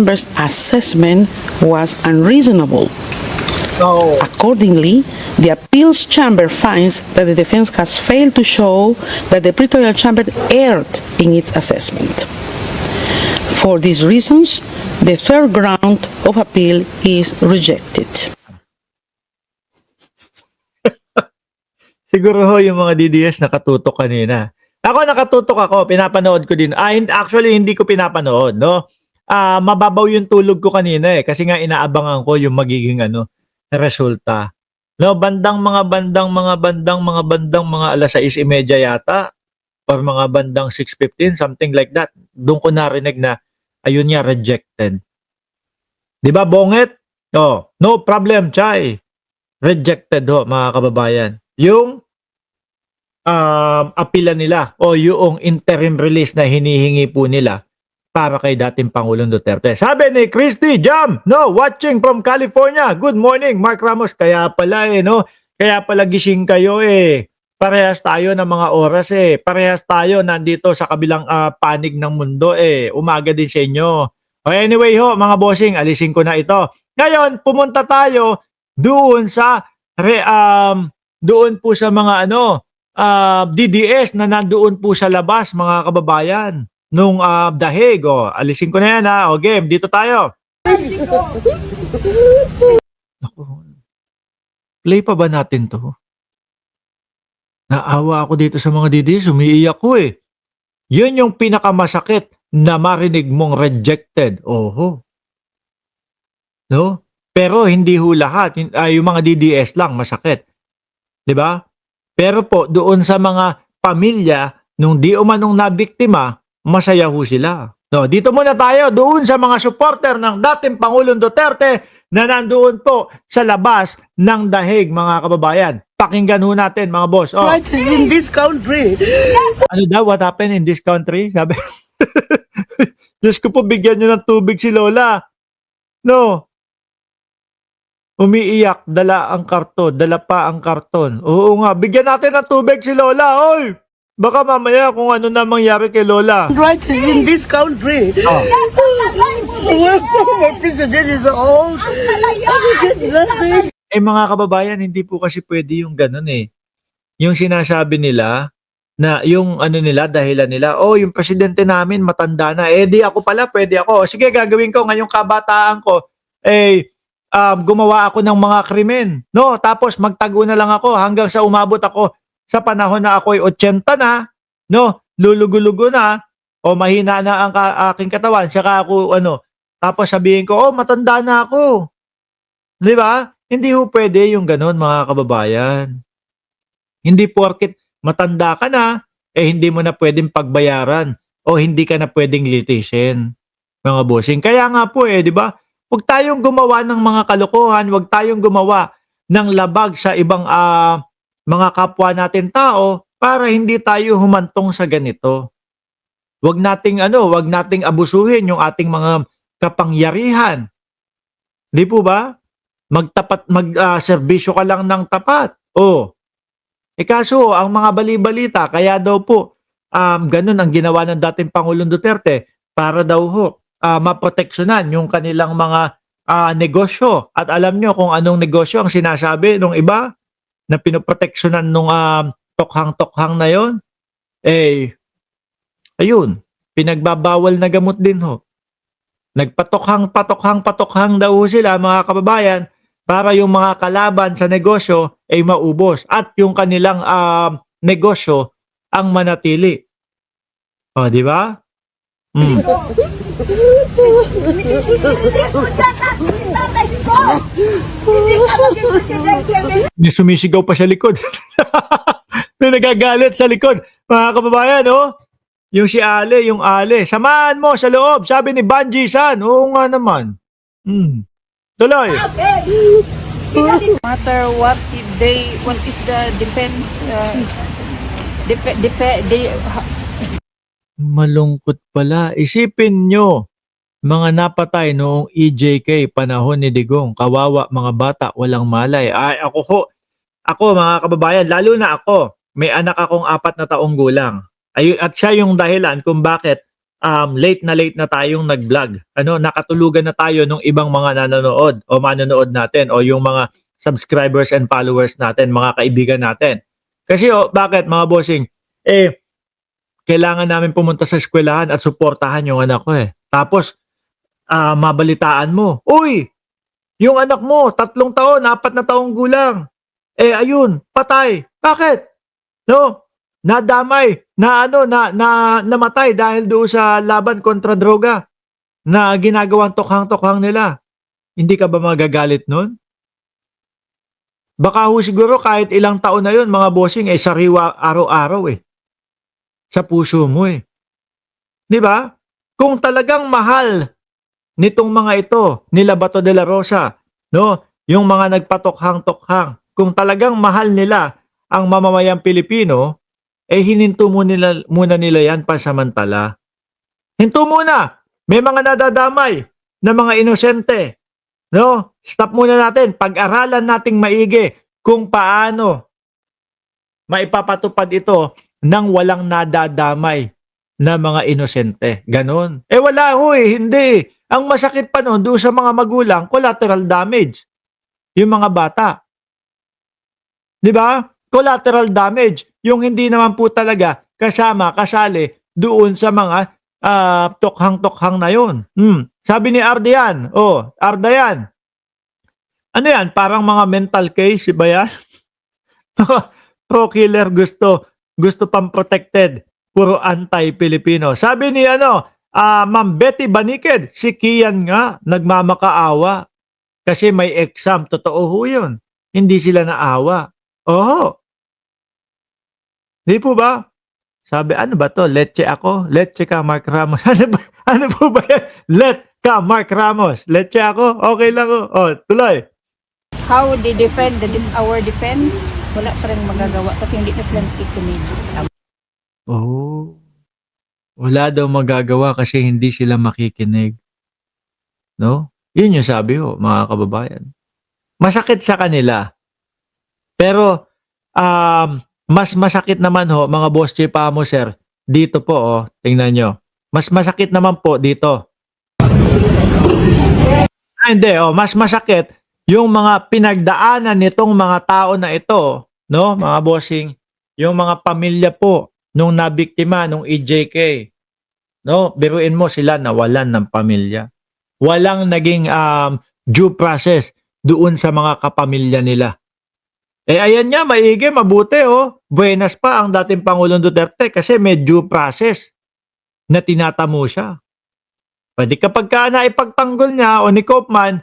chamber's assessment was unreasonable. No. Accordingly, the appeals chamber finds that the defense has failed to show that the pretorial chamber erred in its assessment. For these reasons, the third ground of appeal is rejected. Siguro ho yung mga DDS nakatutok kanina. Ako nakatutok ako, pinapanood ko din. Actually, hindi ko pinapanood, no? Mababaw yung tulog ko kanina kasi nga inaabangan ko yung magiging resulta. No, bandang mga alas 6:30 yata or mga bandang 6:15, something like that. Doon ko narinig na ayun nga, rejected. 'Di ba, Bonget? Oh, no problem, Chay. Rejected ho, mga kababayan. Yung apila nila o yung interim release na hinihingi po nila para kay dating Pangulong Duterte. Sabi ni Christy Jam, no, watching from California. Good morning, Mark Ramos. Kaya pala no? Kaya pala gising kayo Parehas tayo ng mga oras Parehas tayo nandito sa kabilang panig ng mundo Umaga din sa inyo. Anyway ho, mga bossing, alisin ko na ito. Ngayon, pumunta tayo doon sa doon po sa mga DDS na nandoon po sa labas, mga kababayan, nung dahig. Alisin ko na yan O game, dito tayo. Naku, play pa ba natin to? Naawa ako dito sa mga DDS, umiiyak ko Yun yung pinakamasakit na marinig mong rejected. Oho. No? Pero hindi ho lahat. Yung mga DDS lang masakit. 'Di ba? Pero po doon sa mga pamilya nung di umanong nabiktima, masaya ho sila. No, dito muna tayo doon sa mga supporter ng dating Pangulong Duterte na nandoon po sa labas ng dahig, mga kababayan. Pakinggan ho natin, mga boss. What is in this country? Ano daw? What happened in this country? Sabi. Diyos ko po, bigyan nyo ng tubig si Lola. No. Umiiyak, dala pa ang karton. Oo nga, bigyan natin ng tubig si Lola. Oy! Baka mamaya kung ano na mangyari kay Lola. What is in this country? Our president is old. Nothing. Mga kababayan, hindi po kasi pwede yung ganun Yung sinasabi nila, na yung nila, dahilan nila, yung presidente namin matanda na. Di ako pala, pwede ako. Sige, gagawin ko ngayong kabataan ko. Gumawa ako ng mga krimen. No, tapos magtago na lang ako hanggang sa umabot ako sa panahon na ako'y 80 na. No, lulugo-lugo na. O mahina na ang aking katawan. Saka ako, tapos sabihin ko, matanda na ako. Di ba? Hindi ho pwede yung ganon, mga kababayan. Hindi porket matanda ka na, hindi mo na pwedeng pagbayaran o hindi ka na pwedeng litisin, mga bossing. Kaya nga po di ba? Huwag tayong gumawa ng mga kalokohan, huwag tayong gumawa ng labag sa ibang mga kapwa natin tao para hindi tayo humantong sa ganito. Huwag nating abusuhin yung ating mga kapangyarihan. Di po ba? Serbisyo ka lang ng tapat. Kaso, ang mga bali-balita, kaya daw po, ganun ang ginawa ng dating Pangulong Duterte para daw maproteksyonan yung kanilang mga negosyo. At alam nyo kung anong negosyo ang sinasabi ng iba na pinoproteksyonan nung tokhang-tokhang na yon? Ayun, pinagbabawal na gamot din ho. Nagpatokhang daw sila, mga kababayan, para yung mga kalaban sa negosyo ay maubos at yung kanilang negosyo ang manatili. Di ba? May sumisigaw pa sa likod. May nagagalit sa likod. Mga kababayan, yung si Ale, samahan mo sa loob, sabi ni Banji-san. Oo nga naman. Tuloy. Matter what is the defense Malungkot pala. Isipin nyo, mga napatay noong EJK panahon ni Digong. Kawawa mga bata, walang malay. Ako mga kababayan, lalo na ako, may anak akong 4 na taong gulang. At siya yung dahilan kung bakit late na tayong nag-vlog. Nakatulugan na tayo ng ibang mga nanonood o manonood natin o yung mga subscribers and followers natin, mga kaibigan natin. Kasi bakit mga bossing? Kailangan namin pumunta sa eskwelahan at suportahan yung anak ko eh. Tapos, mabalitaan mo, uy, yung anak mo, 3 taon, 4 na taong gulang. Ayun, patay. Bakit? No? Nadamay, namatay dahil doon sa laban kontra droga na ginagawang tokhang-tokhang nila. Hindi ka ba magagalit nun? Baka siguro kahit ilang taon na yun, mga bossing, sariwa araw-araw sa puso mo Di ba? Kung talagang mahal nitong mga ito, nila Bato de la Rosa, no? Yung mga nagpatokhang-tokhang, kung talagang mahal nila ang mamamayang Pilipino, hininto muna nila yan pansamantala. Hinto muna. May mga nadadamay na mga inosente. No? Stop muna natin. Pag-aralan nating maigi kung paano maipapatupad ito nang walang nadadamay na mga inosente. Ganon. Wala hindi. Ang masakit pa nun, doon sa mga magulang, collateral damage. Yung mga bata. Di ba? Collateral damage. Yung hindi naman po talaga kasali doon sa mga tokhang-tokhang na yun. Sabi ni Ardayan, Ardayan, ano yan? Parang mga mental case, ba yan? Pro-killer gusto pang protected. Puro anti-Filipino. Sabi ni Ma'am Betty Baniked, si Kian nga, nagmamakaawa. Kasi may exam. Totoo ho yun. Hindi sila naawa. Di po ba? Sabi, ano ba to? Leche ako? Leche ka, Mark Ramos. Ano po ba yan? Let ka, Mark Ramos. Leche ako? Okay lang ho. Tuloy. How they defend our defense? Wala pa rin magagawa kasi hindi na sila nakikinig. Wala daw magagawa kasi hindi sila makikinig. No? Yun yung sabi ho, mga kababayan. Masakit sa kanila. Pero, mas masakit naman ho, mga boss chief mo, sir, dito po, tingnan nyo. Mas masakit naman po dito. Hindi, mas masakit yung mga pinagdaanan nitong mga tao na ito, no, mga bossing, yung mga pamilya po nung nabiktima nung EJK. No, biruin mo sila nawalan ng pamilya. Walang naging due process doon sa mga kapamilya nila. Ayan nga, maigi, mabuti Buenas pa ang dating Pangulong Duterte kasi may due process na tinatamo siya. Pwede kapag ka naipagtanggol niya o ni Kaufman